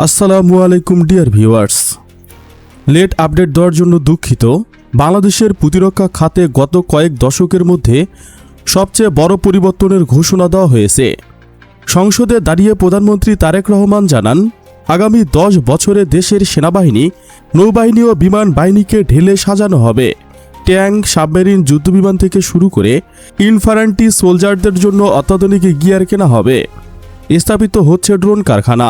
আসসালামু আলাইকুম dear viewers, late update দেওয়ার জন্য দুঃখিত। বাংলাদেশের প্রতিরক্ষা খাতে গত কয়েক দশকের মধ্যে সবচেয়ে বড় পরিবর্তনের ঘোষণা দেওয়া হয়েছে। সংসদে দাঁড়িয়ে প্রধানমন্ত্রী তারেক রহমান জানান, আগামী 10 বছরে দেশের সেনাবাহিনী, নৌবাহিনী ও বিমান বাহিনীকে ঢেলে সাজানো হবে। ট্যাঙ্ক, সাবমেরিন, যুদ্ধবিমান থেকে শুরু করে ইনফ্যান্ট্রি সোলজারদের জন্য অত্যাধুনিক গিয়ার কেনা হবে। স্থাপিত হচ্ছে ড্রোন কারখানা।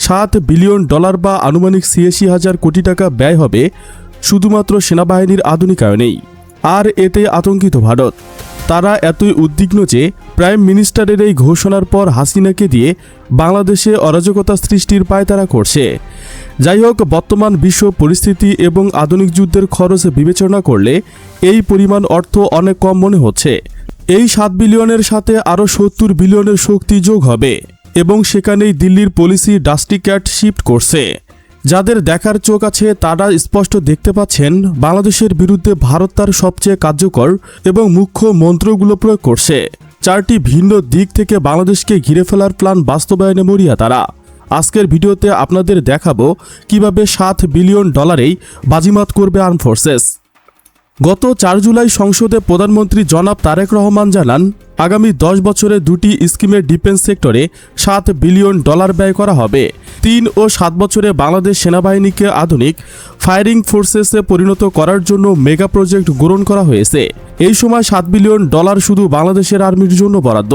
$7 বিলিয়ন বা আনুমানিক ৮৬,০০০ কোটি টাকা ব্যয় হবে শুধুমাত্র সেনাবাহিনীর আধুনিকায়নেই। আর এতে আতঙ্কিত ভারত। তারা এতই উদ্বিগ্ন যে প্রাইম মিনিস্টারের এই ঘোষণার পর হাসিনাকে দিয়ে বাংলাদেশে অরাজকতা সৃষ্টির পায়তারা করছে। যাই হোক, বর্তমান বিশ্ব পরিস্থিতি এবং আধুনিক যুদ্ধের খরচ বিবেচনা করলে এই পরিমাণ অর্থ অনেক কম মনে হচ্ছে। এই 7 বিলিয়নের সাথে আরও 70 বিলিয়নের শক্তি যোগ হবে এবং সেখানেই দিল্লির পলিসি ডাস্টিক্যাট শিফট করছে। যাদের দেখার চোখ আছে তারা স্পষ্ট দেখতে পাচ্ছেন বাংলাদেশের বিরুদ্ধে ভারত তার সবচেয়ে কার্যকর এবং মুখ্য মন্ত্রগুলো প্রয়োগ করছে। 4টি ভিন্ন দিক থেকে বাংলাদেশকে ঘিরে ফেলার প্ল্যান বাস্তবায়নে মরিয়া তারা। আজকের ভিডিওতে আপনাদের দেখাবো কিভাবে $7 বিলিয়ন বাজিমাত করবে আর্ম ফোর্সেস। গত 4 জুলাই সংসদে প্রধানমন্ত্রী জনাব তারেক রহমান জানান, আগামী 10 বছরে 2টি স্কিমে ডিফেন্স সেক্টরে $7 বিলিয়ন ব্যয় করা হবে। 3 ও 7 বছরে বাংলাদেশ সেনাবাহিনীকে আধুনিক ফায়ারিং ফোর্সেসে পরিণত করার জন্য মেগা প্রজেক্ট গ্রহণ করা হয়েছে। এই সময় $7 বিলিয়ন শুধু বাংলাদেশের আর্মির জন্য বরাদ্দ।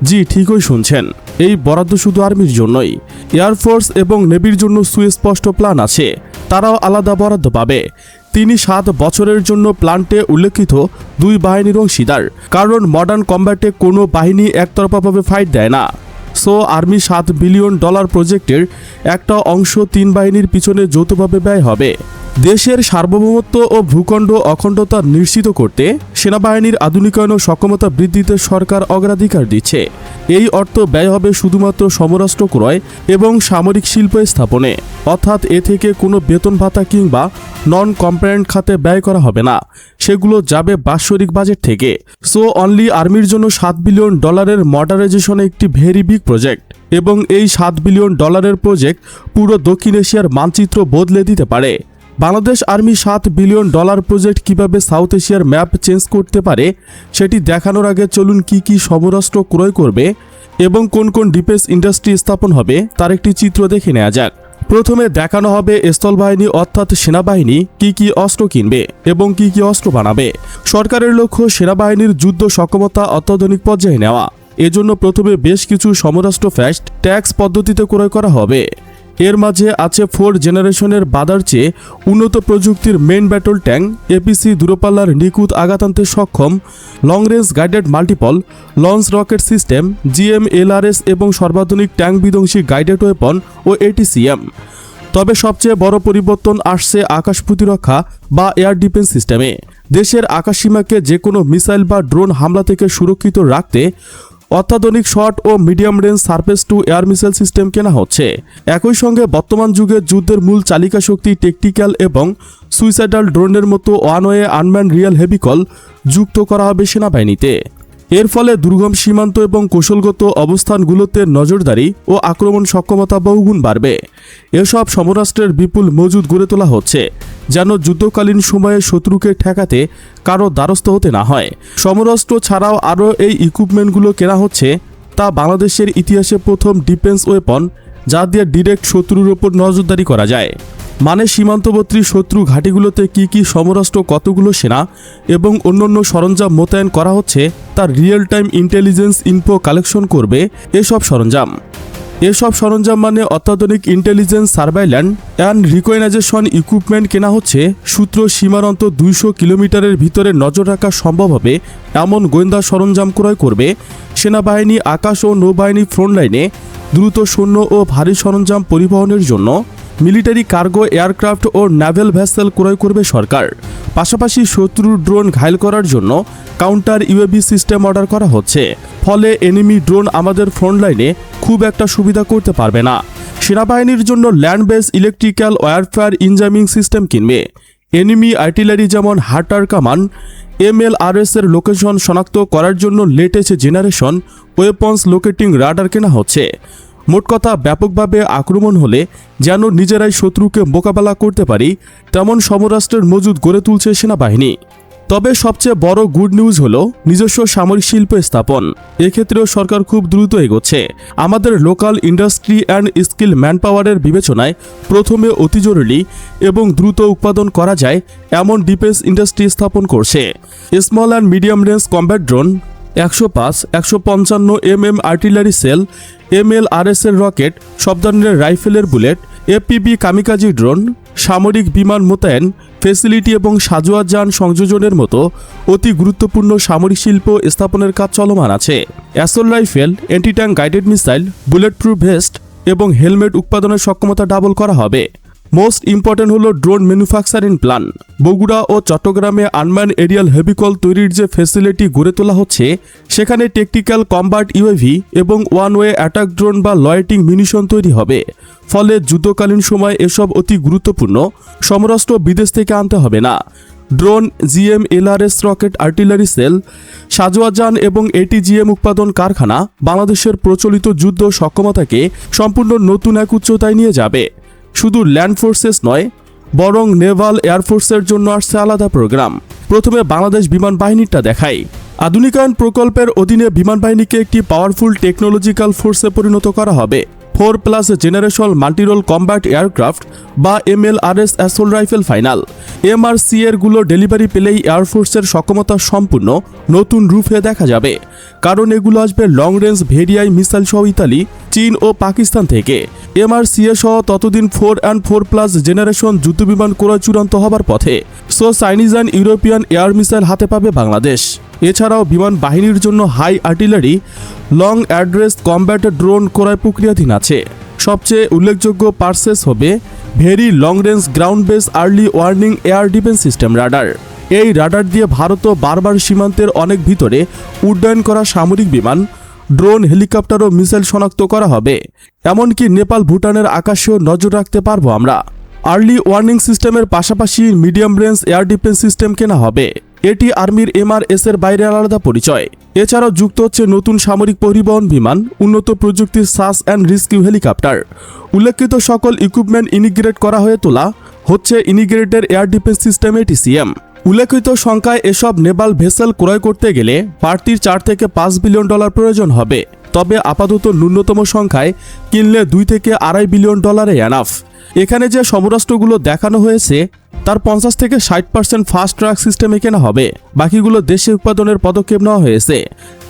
জি, ঠিকই শুনছেন, এই বরাদ্দ শুধু আর্মির জন্যই। এয়ারফোর্স এবং নেভির জন্য সুস্পষ্ট প্ল্যান আছে, তারাও আলাদা বরাদ্দ পাবে। তিনি 7 বছরের জন্য প্ল্যান্টে উল্লেখিত 2 বাহিনীর অংশীদার, কারণ মডার্ন কম্ব্যাটে কোনো বাহিনী একতরফাভাবে ফাইট দেয় না। সো আর্মি $7 বিলিয়ন প্রজেক্টের একটা অংশ 3 বাহিনীর পিছনে যৌথভাবে ব্যয় হবে। দেশের সার্বভৌমত্ব ও ভূখণ্ড অখণ্ডতা নিশ্চিত করতে সেনাবাহিনীর আধুনিকায়ন ও সক্ষমতা বৃদ্ধিতে সরকার অগ্রাধিকার দিচ্ছে। এই অর্থ ব্যয় হবে শুধুমাত্র সমরাস্ত্র ক্রয় এবং সামরিক শিল্প স্থাপনে, অর্থাৎ এ থেকে কোনো বেতন ভাতা কিংবা নন কম্পোনেন্ট খাতে ব্যয় করা হবে না, সেগুলো যাবে বাৎসরিক বাজেট থেকে। সো অনলি আর্মির জন্য $7 বিলিয়ন মডার্নাইজেশন একটি ভেরি বিগ প্রজেক্ট, এবং এই $7 বিলিয়ন প্রজেক্ট পুরো দক্ষিণ এশিয়ার মানচিত্র বদলে দিতে পারে। বাংলাদেশ আর্মি $7 বিলিয়ন প্রজেক্ট কিভাবে সাউথ এশিয়ার ম্যাপ চেঞ্জ করতে পারে সেটি দেখানোর আগে চলুন কি সমরাস্ত্র ক্রয় করবে এবং কোন কোন ডিফেন্স ইন্ডাস্ট্রি স্থাপন হবে তার একটি চিত্র দেখে নেওয়া যাক। প্রথমে দেখানো হবে স্থলবাহিনী অর্থাৎ সেনাবাহিনী কি অস্ত্র কিনবে এবং কি অস্ত্র বানাবে। সরকারের লক্ষ্য সেনাবাহিনীর যুদ্ধ সক্ষমতা অত্যাধুনিক পর্যায়ে নেওয়া। এজন্য প্রথমে বেশ কিছু সমরাস্ত্র ফাস্ট ট্যাক্স পদ্ধতিতে ক্রয় করা হবে। এর মাঝে আছে 4 জেনারেশনের বাদার চেয়ে উন্নত প্রযুক্তির মেইন ব্যাটল ট্যাঙ্ক, এপিসি দূরপাল্লার নিখুঁত আঘাত আনতে সক্ষম, long range guided multiple launch rocket system, GMLRS এবং সর্বাধুনিক ট্যাঙ্ক বিধ্বংসী গাইডেড ওয়েপন ও ATCM। তবে সবচেয়ে বড় পরিবর্তন আসছে আকাশ প্রতিরক্ষা বা এয়ার ডিফেন্স সিস্টেমে। দেশের আকাশসীমাকে যে কোনো মিসাইল বা ড্রোন হামলা থেকে সুরক্ষিত রাখতে অত্যাধুনিক শর্ট ও medium range surface to air missile system কেনা হচ্ছে। একই সঙ্গে বর্তমান যুগে যুদ্ধের মূল চালিকা শক্তি টেকটিক্যাল এবং সুইসাইডাল ড্রোনের মতো ওয়ান ওয়ে আনম্যান রিয়েল হেভিকল যুক্ত করা হবে সেনাবাহিনীতে। এর ফলে দুর্গম সীমান্ত এবং কৌশলগত অবস্থানগুলোতে নজরদারি ও আক্রমণ সক্ষমতা বহুগুণ বাড়বে। এসব সমরাস্ত্রের বিপুল মজুদ গড়ে তোলা হচ্ছে যেন যুদ্ধকালীন সময়ে শত্রুকে ঠেকাতে কারো দ্বারস্থ হতে না হয়। সমরাস্ত্র ছাড়াও আরও এই ইকুইপমেন্টগুলো কেনা হচ্ছে, তা বাংলাদেশের ইতিহাসে প্রথম ডিফেন্স ওয়েপন যা দিয়ে ডিরেক্ট শত্রুর ওপর নজরদারি করা যায়। মানে সীমান্তবর্তী শত্রু ঘাঁটিগুলোতে কি সমরাস্ত্র, কতগুলো সেনা এবং অন্যান্য সরঞ্জাম মোতায়েন করা হচ্ছে তার real time intelligence info collection করবে এসব সরঞ্জাম মানে অত্যাধুনিক ইন্টেলিজেন্স সার্ভাইল্যান্স অ্যান্ড রিকগনাইজেশন ইকুইপমেন্ট কেনা হচ্ছে। সূত্র সীমান্ত 200 কিলোমিটারের ভিতরে নজর রাখা সম্ভব হবে এমন গোয়েন্দা সরঞ্জাম ক্রয় করবে সেনাবাহিনী। আকাশ ও নৌবাহিনী ফ্রন্টলাইনে দ্রুত সৈন্য ও ভারী সরঞ্জাম পরিবহনের জন্য মিলিটারি কার্গো এয়ারক্রাফট ও নেভেল ভেসেল ক্রয় করবে সরকার। পাশাপাশি শত্রুর ড্রোন ঘায়েল করার জন্য কাউন্টার UAV সিস্টেম অর্ডার করা হচ্ছে। ফলে এনিমি ড্রোন আমাদের ফ্রন্টলাইনে খুব একটা সুবিধা করতে পারবে না। সেনাবাহিনীর জন্য ল্যান্ড বেস ইলেকট্রিক্যাল ওয়্যারফেয়ার ইনজামিং সিস্টেম কিনবে। এনিমি আর্টিলারি যেমন হার্টার কামান, MLRS এর লোকেশন শনাক্ত করার জন্য latest generation weapons locating radar কেনা হচ্ছে। মোট কথা ব্যাপকভাবে আক্রমণ হলে যেন নিজেরাই শত্রুকে মোকাবেলা করতে পারি তেমন সমরাষ্ট্রের মজুদ গড়ে তুলছে সেনাবাহিনী। তবে সবচেয়ে বড় গুড নিউজ হলো নিজস্ব সামরিক শিল্প স্থাপন। এক্ষেত্রেও সরকার খুব দ্রুত এগোচ্ছে। আমাদের লোকাল ইন্ডাস্ট্রি অ্যান্ড স্কিল ম্যানপাওয়ারের বিবেচনায় প্রথমে অতি জরুরি এবং দ্রুত উৎপাদন করা যায় এমন ডিফেন্স ইন্ডাস্ট্রি স্থাপন করছে। Small and medium range combat drone, 105, 155 mm artillery shell, MLRS এর রকেট, সব ধরনের রাইফেলের বুলেট, FPV কামিকাজি ড্রোন, সামরিক বিমান মোতায়েন ফেসিলিটি এবং সাজোয়ার যান সংযোজনের মতো অতি গুরুত্বপূর্ণ সামরিক শিল্প স্থাপনের কাজ চলমান আছে। Assault rifle, anti tank guided missile, bullet proof vest এবং হেলমেট উৎপাদনের সক্ষমতা ডাবল করা হবে। মোস্ট ইম্পর্টেন্ট হলো ড্রোন ম্যানুফ্যাকচারিং প্ল্যান। বগুড়া ও চট্টগ্রামে আনম্যান এরিয়াল হেভিকল তৈরির যে ফ্যাসিলিটি গড়ে তোলা হচ্ছে, সেখানে টেকটিক্যাল কম্বাট ইউএভি এবং ওয়ান ওয়ে অ্যাটাক ড্রোন বা লয়েটিং মিনিশন তৈরি হবে। ফলে যুদ্ধকালীন সময় এসব অতি গুরুত্বপূর্ণ সমরাস্ত্র বিদেশ থেকে আনতে হবে না। Drone, GMLRS rocket, artillery shell, সাজোয়ার যান এবং ATGM উৎপাদন কারখানা বাংলাদেশের প্রচলিত যুদ্ধ সক্ষমতাকে সম্পূর্ণ নতুন এক উচ্চতায় নিয়ে যাবে। শুধু ল্যান্ড ফোর্সেস নয়, বরং নেভাল এয়ারফোর্সের জন্য আসছে আলাদা প্রোগ্রাম। প্রথমে বাংলাদেশ বিমান বাহিনীটা দেখাই। আধুনিকায়ন প্রকল্পের অধীনে বিমান বাহিনীকে একটি পাওয়ারফুল টেকনোলজিক্যাল ফোর্সে পরিণত করা হবে। 4+ জেনারেশন মাল্টিরোল কম্ব্যাট এয়ারক্রাফট বা MLRS assault rifle final MRC এর গুলো ডেলিভারি পেলেই এয়ারফোর্সের সক্ষমতা সম্পূর্ণ নতুন রূপে দেখা যাবে। কারণ এগুলো আসবে লং রেঞ্জ ভেরিয়াই মিসাইল সহ ইতালি, চীন ও পাকিস্তান থেকে। MRC সহ ততদিন 4 and 4+ জেনারেশন যুদ্ধবিমান ক্রয় চূড়ান্ত হবার পথে। So Chinese and European air missile হাতে পাবে বাংলাদেশ। এছাড়াও বিমান বাহিনীর জন্য high artillery, long address combat drone ক্রয় প্রক্রিয়াধীন আছে। সবচেয়ে উল্লেখযোগ্য পারচেস হবে very long range ground base early warning air defence system radar. এই রাডার দিয়ে ভারত বারবার সীমান্তের অনেক ভিতরে উড্ডয়ন করা সামরিক বিমান, ড্রোন, হেলিকপ্টার ও মিসাইল শনাক্ত করা হবে। এমনকি নেপাল, ভুটানের আকাশেও নজর রাখতে পারবো আমরা। আর্লি ওয়ার্নিং সিস্টেমের পাশাপাশি medium range air defence system কেনা হবে। এটি আর্মির MRS এর বাইরে আলাদা পরিচয়। এছাড়াও যুক্ত হচ্ছে নতুন সামরিক পরিবহন বিমান, উন্নত প্রযুক্তির সার্চ অ্যান্ড রেস্কিউ হেলিকপ্টার। উল্লেখিত সকল ইকুইপমেন্ট ইনিগ্রেট করা হয়ে তোলা হচ্ছে ইনিগ্রেটেড এয়ার ডিফেন্স সিস্টেম ATCM। উল্লেখিত সংখ্যায় এসব নেভাল ভেসেল ক্রয় করতে গেলে বাড়তির $4 থেকে $5 বিলিয়ন প্রয়োজন হবে। তবে আপাতত ন্যূনতম সংখ্যায় কিনলে $2 থেকে $2.5 বিলিয়ন এনাফ। এখানে যে সমরাস্ত্রগুলো দেখানো হয়েছে তার 50 থেকে 60% ফাস্ট ট্র্যাক সিস্টেমে কেনা হবে। বাকিগুলো দেশে উৎপাদনের পদক্ষেপ নেওয়া হয়েছে।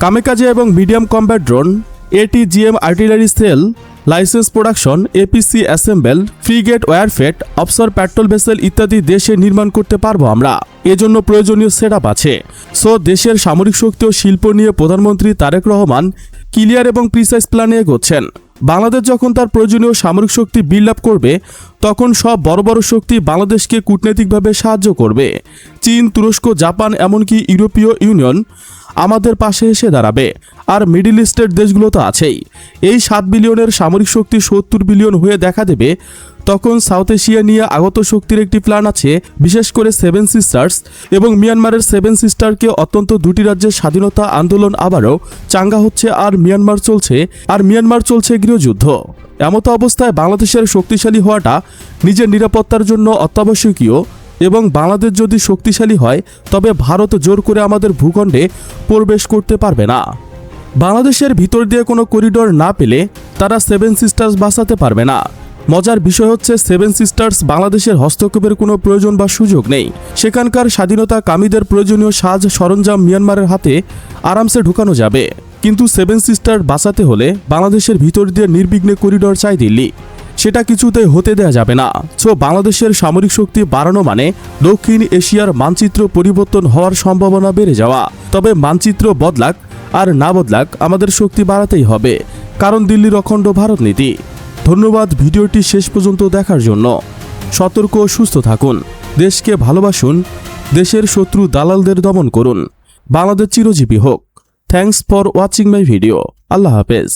কামিকাজি এবং medium combat drone, ATGM artillery shell, licence production, APC assemble, frigate, ওয়ারফেট, অফশোর পেট্রোল ভেসেল ইত্যাদি দেশে নির্মাণ করতে পারবো আমরা। এজন্য প্রয়োজনীয় সেটআপ আছে। সো দেশের সামরিক শক্তি ও শিল্প নিয়ে প্রধানমন্ত্রী তারেক রহমান ক্লিয়ার এবং প্রিসাইজ প্ল্যানে এগোচ্ছেন। বাংলাদেশ যখন তার প্রয়োজনীয় সামরিক শক্তি বিল্ড আপ করবে, তখন সব বড় বড় শক্তি বাংলাদেশকে কূটনৈতিকভাবে সাহায্য করবে। চীন, তুরস্ক, জাপান, এমনকি ইউরোপীয় ইউনিয়ন আমাদের পাশে এসে দাঁড়াবে। আর মিডল ইস্টের দেশগুলো তো আছেই। এই 7 বিলিয়নের সামরিক শক্তি 70 বিলিয়ন হয়ে দেখা দেবে। তখন সাউথ এশিয়া নিয়ে আগত শক্তির একটি প্ল্যান আছে, বিশেষ করে 7 সিস্টার্স এবং মিয়ানমারের 7 সিস্টারকে অত্যন্ত দুটি রাজ্যের স্বাধীনতা আন্দোলন আবারও চাঙ্গা হচ্ছে। আর মিয়ানমার চলছে গৃহযুদ্ধ। এমতো অবস্থায় বাংলাদেশের শক্তিশালী হওয়াটা নিজের নিরাপত্তার জন্য অত্যাবশ্যকীয়। এবং বাংলাদেশ যদি শক্তিশালী হয়, তবে ভারত জোর করে আমাদের ভূখণ্ডে প্রবেশ করতে পারবে না। বাংলাদেশের ভিতর দিয়ে কোনো করিডোর না পেলে তারা 7 সিস্টার্স বাঁচাতে পারবে না। মজার বিষয় হচ্ছে 7 সিস্টার্স বাংলাদেশের হস্তক্ষেপের কোনো প্রয়োজন বা সুযোগ নেই। সেখানকার স্বাধীনতা কামীদের প্রয়োজনীয় সাজ সরঞ্জাম মিয়ানমারের হাতে আরামসে ঢুকানো যাবে। কিন্তু 7 সিস্টার বাঁচাতে হলে বাংলাদেশের ভিতর দিয়ে নির্বিঘ্নে করিডোর চাই দিল্লি। সেটা কিছুতেই হতে দেয়া যাবে না। সো বাংলাদেশের সামরিক শক্তি বাড়ানো মানে দক্ষিণ এশিয়ার মানচিত্র পরিবর্তন হওয়ার সম্ভাবনা বেড়ে যাওয়া। তবে মানচিত্র বদলাক আর না বদলাক, আমাদের শক্তি বাড়াতেই হবে, কারণ দিল্লির অখণ্ড ভারত নীতি। ধন্যবাদ ভিডিওটি শেষ পর্যন্ত দেখার জন্য। সতর্ক ও সুস্থ থাকুন, দেশকে ভালোবাসুন, দেশের শত্রু দালালদের দমন করুন। বাংলাদেশ চিরজীবী হোক। Thanks for watching my video. আল্লাহ হাফেজ।